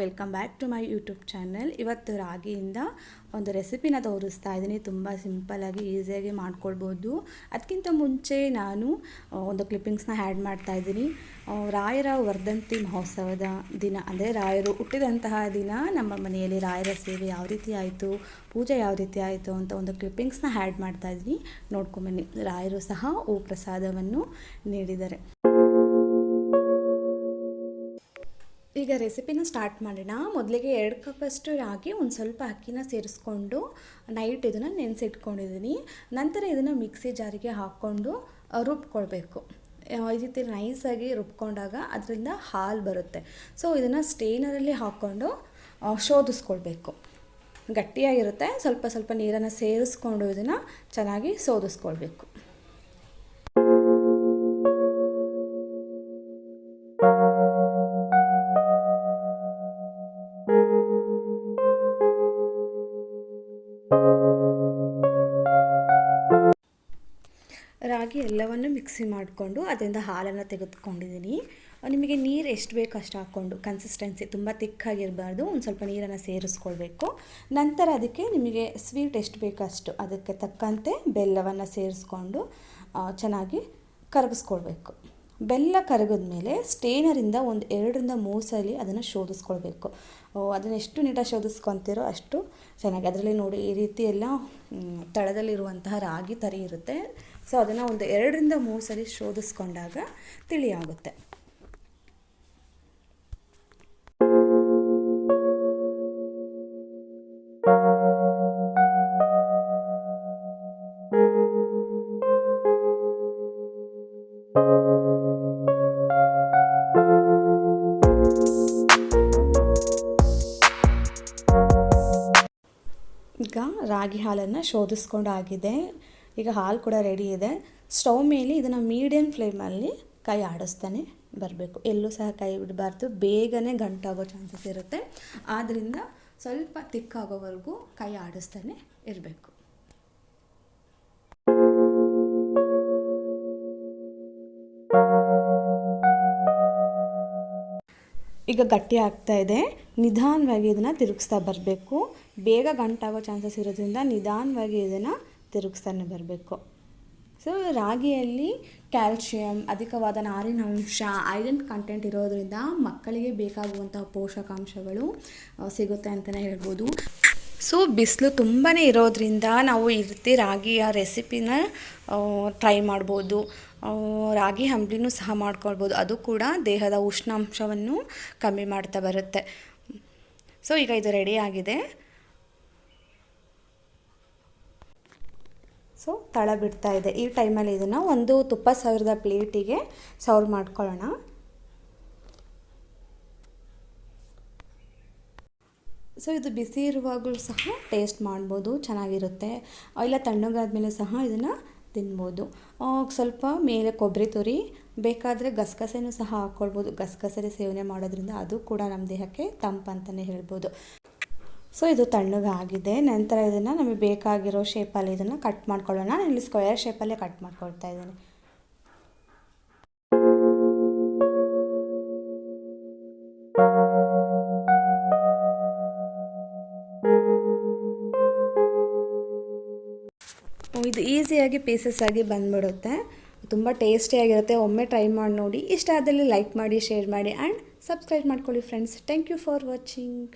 Welcome back to my YouTube channel. ಇವತ್ತು ರಾಗಿಯಿಂದ ಒಂದು ರೆಸಿಪಿನ ತೋರಿಸ್ತಾ ಇದ್ದೀನಿ. ತುಂಬ ಸಿಂಪಲ್ಲಾಗಿ ಈಸಿಯಾಗಿ ಮಾಡ್ಕೊಳ್ಬೋದು. ಅದಕ್ಕಿಂತ ಮುಂಚೆ ನಾನು ಒಂದು ಕ್ಲಿಪ್ಪಿಂಗ್ಸ್ನ ಆ್ಯಡ್ ಮಾಡ್ತಾ ಇದ್ದೀನಿ. ರಾಯರ ವರ್ಧಂತಿ ಮಹೋತ್ಸವದ ದಿನ, ಅಂದರೆ ರಾಯರು ಹುಟ್ಟಿದಂತಹ ದಿನ ನಮ್ಮ ಮನೆಯಲ್ಲಿ ರಾಯರ ಸೇವೆ ಯಾವ ರೀತಿ ಆಯಿತು, ಪೂಜೆ ಯಾವ ರೀತಿ ಆಯಿತು ಅಂತ ಒಂದು ಕ್ಲಿಪ್ಪಿಂಗ್ಸ್ನ ಆ್ಯಡ್ ಮಾಡ್ತಾ ಇದ್ದೀನಿ. ನೋಡ್ಕೊಂಬನ್ನಿ. ರಾಯರು ಸಹ ಹೂ ಪ್ರಸಾದವನ್ನು ನೀಡಿದ್ದಾರೆ. ಈಗ ರೆಸಿಪಿನ ಸ್ಟಾರ್ಟ್ ಮಾಡೋಣ. ಮೊದಲಿಗೆ 2 ಕಪ್ಪಷ್ಟು ರಾಗಿ, ಒಂದು ಸ್ವಲ್ಪ ಅಕ್ಕಿನ ಸೇರಿಸ್ಕೊಂಡು ನೈಟ್ ಇದನ್ನು ನೆನೆಸಿಟ್ಕೊಂಡಿದ್ದೀನಿ. ನಂತರ ಇದನ್ನು ಮಿಕ್ಸಿ ಜಾರಿಗೆ ಹಾಕ್ಕೊಂಡು ರುಬ್ಕೊಳ್ಬೇಕು. ಈ ರೀತಿ ನೈಸಾಗಿ ರುಬ್ಕೊಂಡಾಗ ಅದರಿಂದ ಹಾಲು ಬರುತ್ತೆ. ಸೊ ಇದನ್ನು ಸ್ಟೇನರಲ್ಲಿ ಹಾಕ್ಕೊಂಡು ಶೋಧಿಸ್ಕೊಳ್ಬೇಕು. ಗಟ್ಟಿಯಾಗಿರುತ್ತೆ. ಸ್ವಲ್ಪ ಸ್ವಲ್ಪ ನೀರನ್ನು ಸೇರಿಸ್ಕೊಂಡು ಇದನ್ನು ಚೆನ್ನಾಗಿ ಶೋಧಿಸ್ಕೊಳ್ಬೇಕು. ರಾಗಿ ಎಲ್ಲವನ್ನು ಮಿಕ್ಸಿ ಮಾಡಿಕೊಂಡು ಅದರಿಂದ ಹಾಲನ್ನು ತೆಗೆದುಕೊಂಡಿದ್ದೀನಿ. ನಿಮಗೆ ನೀರು ಎಷ್ಟು ಬೇಕು ಅಷ್ಟು ಹಾಕ್ಕೊಂಡು, ಕನ್ಸಿಸ್ಟೆನ್ಸಿ ತುಂಬ ತಿಕ್ಕಾಗಿರಬಾರ್ದು, ಒಂದು ಸ್ವಲ್ಪ ನೀರನ್ನು ಸೇರಿಸ್ಕೊಳ್ಬೇಕು. ನಂತರ ಅದಕ್ಕೆ ನಿಮಗೆ ಸ್ವೀಟ್ ಎಷ್ಟು ಬೇಕು ಅಷ್ಟು, ಅದಕ್ಕೆ ತಕ್ಕಂತೆ ಬೆಲ್ಲವನ್ನು ಸೇರಿಸ್ಕೊಂಡು ಚೆನ್ನಾಗಿ ಕರಗಿಸ್ಕೊಳ್ಬೇಕು. ಬೆಲ್ಲ ಕರಗಿದ ಮೇಲೆ ಸ್ಟೇನರಿಂದ ಒಂದು 2-3 ಸಲ ಅದನ್ನು ಶೋಧಿಸ್ಕೊಳ್ಬೇಕು. ಅದನ್ನು ಎಷ್ಟು ನೀಟಾಗಿ ಶೋಧಿಸ್ಕೊತೀರೋ ಅಷ್ಟು ಚೆನ್ನಾಗಿ. ಅದರಲ್ಲಿ ನೋಡಿ, ಈ ರೀತಿ ಎಲ್ಲ ತಳದಲ್ಲಿರುವಂತಹ ರಾಗಿ ತರಿ ಇರುತ್ತೆ. ಸೊ ಅದನ್ನು ಒಂದು 2-3 ಸಲ ಶೋಧಿಸ್ಕೊಂಡಾಗ ತಿಳಿಯಾಗುತ್ತೆ. ಈಗ ರಾಗಿ ಹಾಲನ್ನು ಶೋಧಿಸ್ಕೊಂಡು ಆಗಿದೆ. ಈಗ ಹಾಲು ಕೂಡ ರೆಡಿ ಇದೆ. ಸ್ಟವ್ ಮೇಲೆ ಇದನ್ನು ಮೀಡಿಯಮ್ ಫ್ಲೇಮಲ್ಲಿ ಕೈ ಆಡಿಸ್ತಾನೆ ಬರಬೇಕು. ಎಲ್ಲೂ ಸಹ ಕೈ ಬಿಡಬಾರ್ದು, ಬೇಗನೆ ಗಂಟಾಗೋ ಚಾನ್ಸಸ್ ಇರುತ್ತೆ. ಆದ್ದರಿಂದ ಸ್ವಲ್ಪ ತಿಕ್ಕಾಗೋವರೆಗೂ ಕೈ ಆಡಿಸ್ತಾನೆ ಇರಬೇಕು. ಈಗ ಗಟ್ಟಿ ಆಗ್ತಾ ಇದೆ. ನಿಧಾನವಾಗಿ ಇದನ್ನು ತಿರುಗಿಸ್ತಾ ಬರಬೇಕು. ಬೇಗ ಗಂಟಾಗೋ ಚಾನ್ಸಸ್ ಇರೋದ್ರಿಂದ ನಿಧಾನವಾಗಿ ಇದನ್ನು ತಿರುಗಿಸ್ತಾನೆ ಬರಬೇಕು. ಸೊ ರಾಗಿಯಲ್ಲಿ ಕ್ಯಾಲ್ಶಿಯಂ, ಅಧಿಕವಾದ ನಾರಿನಾಂಶ, ಐರನ್ ಕಂಟೆಂಟ್ ಇರೋದರಿಂದ ಮಕ್ಕಳಿಗೆ ಬೇಕಾಗುವಂತಹ ಪೋಷಕಾಂಶಗಳು ಸಿಗುತ್ತೆ ಅಂತಲೇ ಹೇಳ್ಬೋದು. ಸೊ ಬಿಸಿಲು ತುಂಬಾ ಇರೋದ್ರಿಂದ ನಾವು ಈ ರೀತಿ ರಾಗಿಯ ರೆಸಿಪಿನ ಟ್ರೈ ಮಾಡ್ಬೋದು. ರಾಗಿ ಅಂಬಲಿನೂ ಸಹ ಮಾಡ್ಕೊಳ್ಬೋದು. ಅದು ಕೂಡ ದೇಹದ ಉಷ್ಣಾಂಶವನ್ನು ಕಮ್ಮಿ ಮಾಡ್ತಾ ಬರುತ್ತೆ. ಸೊ ಈಗ ಇದು ರೆಡಿ ಆಗಿದೆ. ಸೊ ತಳ ಬಿಡ್ತಾ ಇದೆ. ಈ ಟೈಮಲ್ಲಿ ಇದನ್ನು ಒಂದು ತುಪ್ಪ ಸವರಿದ ಪ್ಲೇಟಿಗೆ ಸರ್ವ್ ಮಾಡ್ಕೊಳ್ಳೋಣ. ಸೊ ಇದು ಬಿಸಿ ಇರುವಾಗಲೂ ಸಹ ಟೇಸ್ಟ್ ಮಾಡ್ಬೋದು, ಚೆನ್ನಾಗಿರುತ್ತೆ. ಇಲ್ಲ ತಣ್ಣಗಾದ್ಮೇಲೆ ಸಹ ಇದನ್ನು ತಿನ್ಬೋದು. ಸ್ವಲ್ಪ ಮೇಲೆ ಕೊಬ್ಬರಿ ತುರಿ, ಬೇಕಾದರೆ ಗಸಗಸೆನೂ ಸಹ ಹಾಕ್ಕೊಳ್ಬೋದು. ಗಸಗಸೆ ಸೇವನೆ ಮಾಡೋದ್ರಿಂದ ಅದು ಕೂಡ ನಮ್ಮ ದೇಹಕ್ಕೆ ತಂಪಂತಲೇ ಹೇಳ್ಬೋದು. ಸೊ ಇದು ತಣ್ಣಗಾಗಿದೆ. ನಂತರ ಇದನ್ನು ನಮಗೆ ಬೇಕಾಗಿರೋ ಶೇಪಲ್ಲಿ ಇದನ್ನು ಕಟ್ ಮಾಡ್ಕೊಳ್ಳೋಣ. ನಾನು ಇಲ್ಲಿ ಸ್ಕ್ವೇರ್ ಶೇಪಲ್ಲೇ ಕಟ್ ಮಾಡ್ಕೊಳ್ತಾ ಇದ್ದೀನಿ. ಇದು ಈಸಿಯಾಗಿ ಪೀಸಸ್ ಆಗಿ ಬಂದ್ಬಿಡುತ್ತೆ. ತುಂಬ ಟೇಸ್ಟಿಯಾಗಿರುತ್ತೆ. ಒಮ್ಮೆ ಟ್ರೈ ಮಾಡಿ ನೋಡಿ. ಇಷ್ಟ ಆದಲ್ಲಿ ಲೈಕ್ ಮಾಡಿ, ಶೇರ್ ಮಾಡಿ ಆ್ಯಂಡ್ ಸಬ್ಸ್ಕ್ರೈಬ್ ಮಾಡ್ಕೊಳ್ಳಿ friends. Thank you for watching.